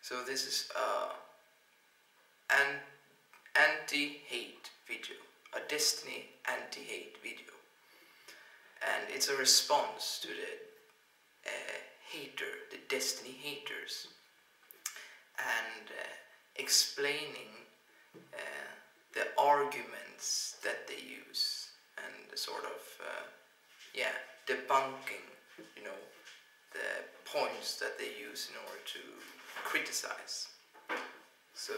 So this is an anti-hate video, a Destini anti-hate video, and it's a response to the the Desteni-Haters, and explaining the arguments that they use, and the sort of debunking, you know, the points that they use in order to criticize. So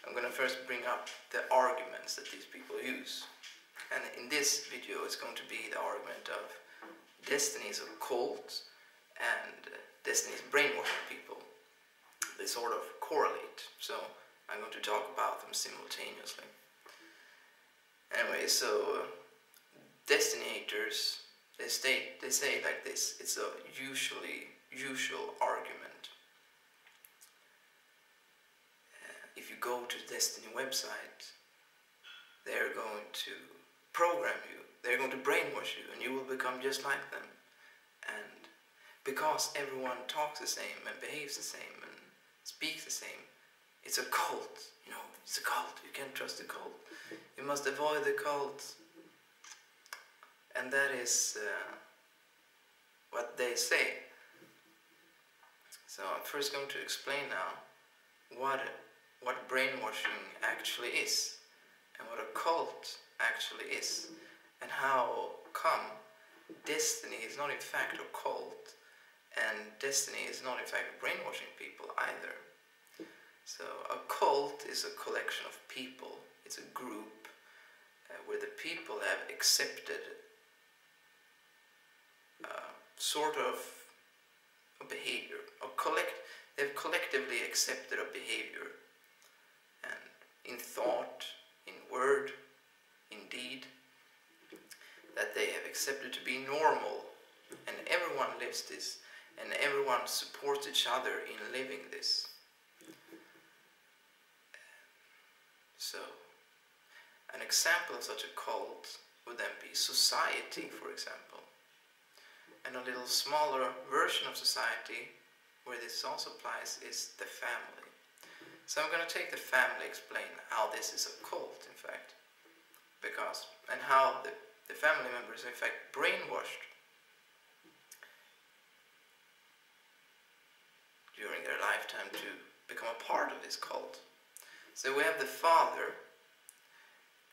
I'm gonna first bring up the arguments that these people use, and in this video it's going to be the argument of Destini is a cult and Destini is brainwashing people. They sort of correlate, so I'm going to talk about them simultaneously. Anyway, so Desteni-Haters, they say it like this: it's a usual argument. If you go to the Destini website, they're going to program you, they're going to brainwash you, and you will become just like them. And because everyone talks the same and behaves the same and speaks the same, it's a cult, you know, it's a cult. You can't trust the cult. You must avoid the cult. And that is what they say. So I'm first going to explain now what brainwashing actually is, and what a cult actually is, and how come Destini is not in fact a cult, and Destini is not in fact brainwashing people either. So a cult is a collection of people, it's a group where the people have accepted sort of a behavior, they've collectively accepted a behavior, and in thought, in word, in deed, that they have accepted to be normal, and everyone lives this, and everyone supports each other in living this. So, an example of such a cult would then be society, for example. And a little smaller version of society, where this also applies, is the family. So I'm going to take the family, explain how this is a cult, in fact, and how the family members are in fact brainwashed during their lifetime to become a part of this cult. So we have the father,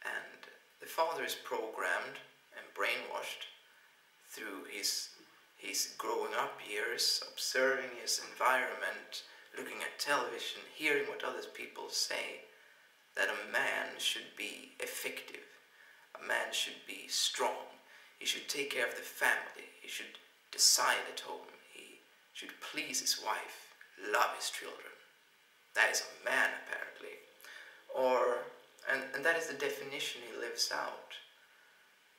and the father is programmed and brainwashed through his growing up years, observing his environment, looking at television, hearing what other people say, that a man should be effective, a man should be strong, he should take care of the family, he should decide at home, he should please his wife, love his children. That is a man, apparently. And that is the definition he lives out.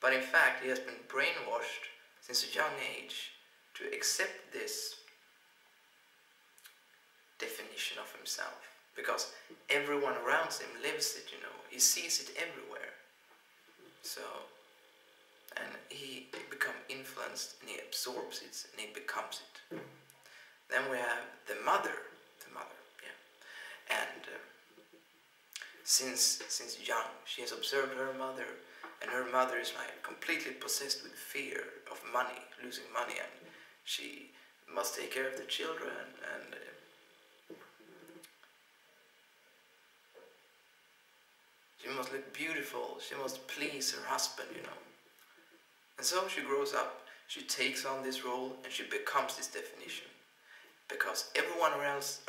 But in fact, he has been brainwashed since a young age to accept this definition of himself, because everyone around him lives it, you know, he sees it everywhere. So, and he becomes influenced, and he absorbs it, and he becomes it. Then we have the mother, yeah. And since young, she has observed her mother, and her mother is like completely possessed with fear of money, losing money, and she must take care of the children, and she must look beautiful, she must please her husband, you know. And so she grows up, she takes on this role, and she becomes this definition. Because everyone else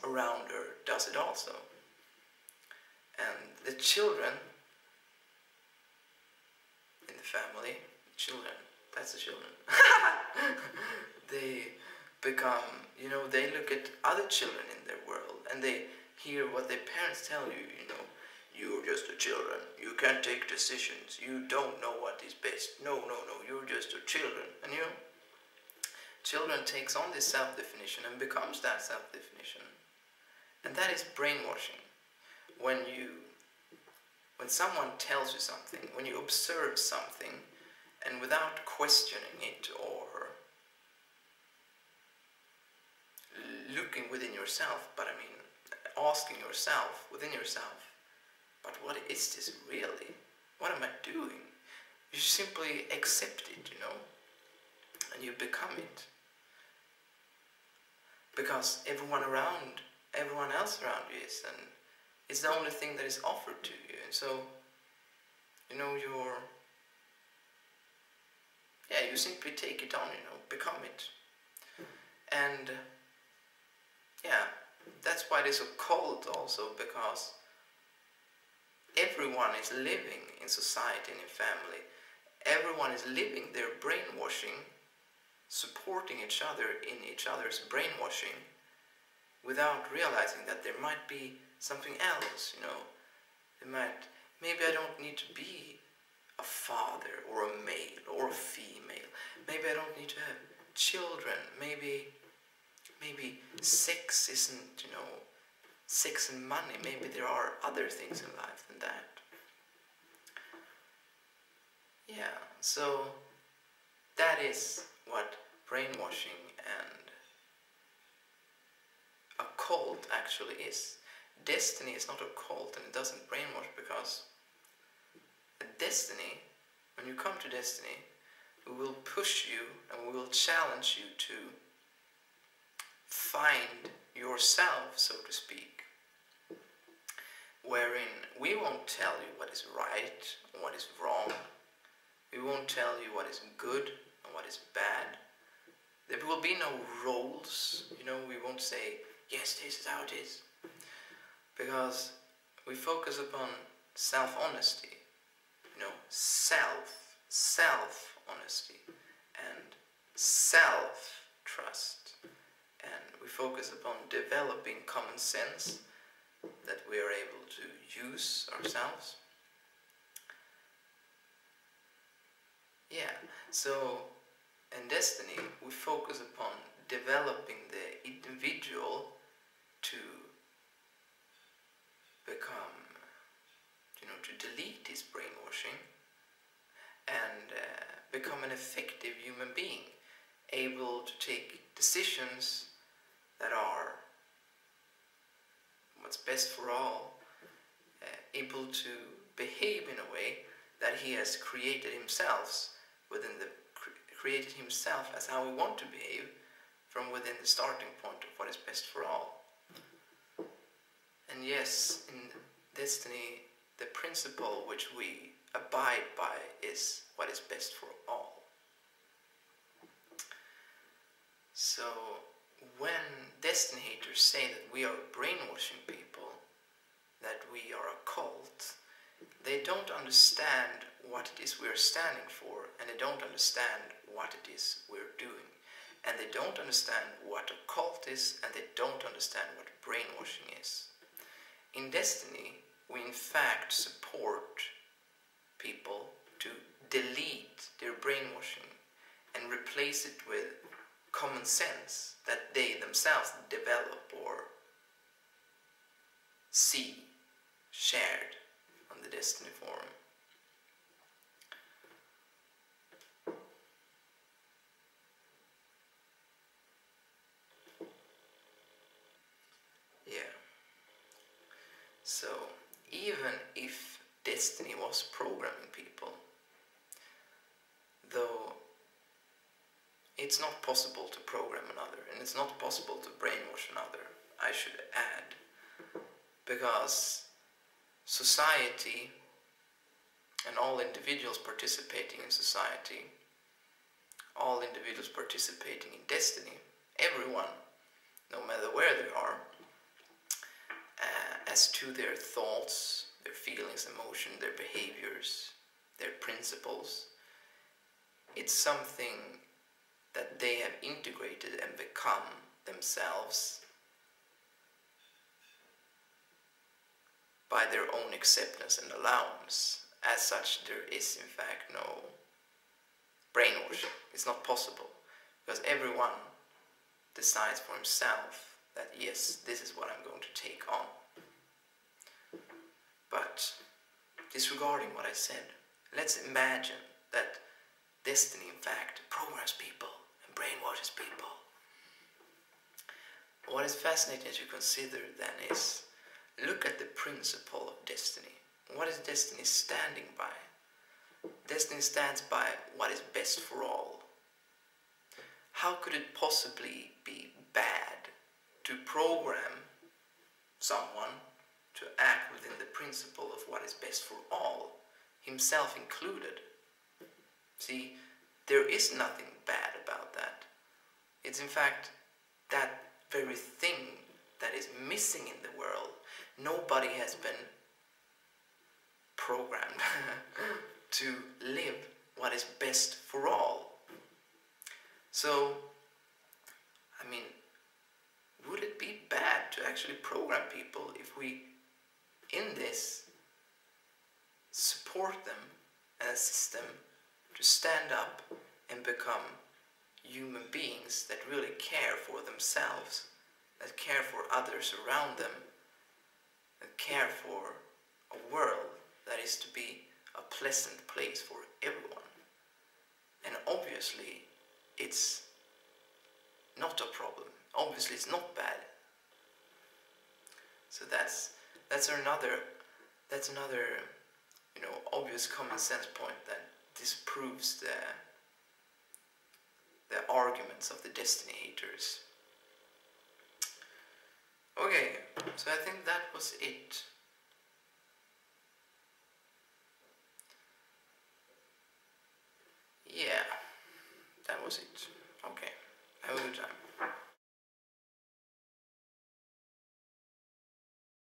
around her does it also. And the children in the family, that's the children, they become, you know, they look at other children in their world, and they hear what their parents tell you, you know, you're just a children, you can't take decisions, you don't know what is best, no, you're just a children. And you know, children takes on this self-definition and becomes that self-definition. And that is brainwashing. When someone tells you something, when you observe something, and without questioning it or yourself, but I mean asking yourself, within yourself, but what is this really? What am I doing? You simply accept it, you know, and you become it. Because everyone else around you is, and it's the only thing that is offered to you. And so, you know, you simply take it on, you know, become it. And yeah, that's why it is so cold also, because everyone is living in society and in family. Everyone is living their brainwashing, supporting each other in each other's brainwashing, without realizing that there might be something else, you know. Maybe I don't need to be a father or a male or a female. Maybe I don't need to have children. Maybe sex isn't, you know, sex and money. Maybe there are other things in life than that. Yeah, so that is what brainwashing and a cult actually is. Destiny is not a cult, and it doesn't brainwash, because a destiny, when you come to destiny, we will push you and we will challenge you to find yourself, so to speak, wherein we won't tell you what is right and what is wrong. We won't tell you what is good and what is bad. There will be no roles, you know. We won't say, yes, this is how it is, because we focus upon self-honesty, you know, self-honesty and self-trust, and we focus upon developing common sense that we are able to use ourselves. Yeah, so in Destiny we focus upon developing the individual to become, you know, to delete his brainwashing and become an effective human being, able to take decisions that are what's best for all, able to behave in a way that he has created himself created himself as how we want to behave from within the starting point of what is best for all. And yes, in Destiny, the principle which we abide by is what is best for all. So when Destini-haters say that we are brainwashing people, that we are a cult, they don't understand what it is we're standing for, and they don't understand what it is we're doing, and they don't understand what a cult is, and they don't understand what brainwashing is. In Destiny, we in fact support people to delete their brainwashing and replace it with common sense that they themselves develop or see shared on the Destiny forum. Yeah. So even if Destiny was programming people, though it's not possible to program another, and it's not possible to brainwash another, I should add, because society and all individuals participating in society, all individuals participating in Destiny, everyone, no matter where they are, as to their thoughts, their feelings, emotion, their behaviors, their principles, it's something that they have integrated and become themselves by their own acceptance and allowance. As such, there is in fact no brainwashing. It's not possible, because everyone decides for himself that yes, this is what I'm going to take on. But disregarding what I said, let's imagine that Destiny in fact programs people and brainwashes people. what is fascinating to consider then is, look at the principle of destiny. What is destiny standing by? Destiny stands by what is best for all. How could it possibly be bad to program someone to act within the principle of what is best for all, himself included? See, there is nothing bad about that. It's in fact that very thing that is missing in the world. Nobody has been programmed to live what is best for all. So, I mean, would it be bad to actually program people if we, in this, support them and assist them to stand up and become human beings that really care for themselves, that care for others around them, that care for a world that is to be a pleasant place for everyone? And obviously it's not a problem. Obviously it's not bad. So that's another obvious common sense point that disproves the arguments of the Destini haters. Okay, so I think that was it. Yeah, that was it.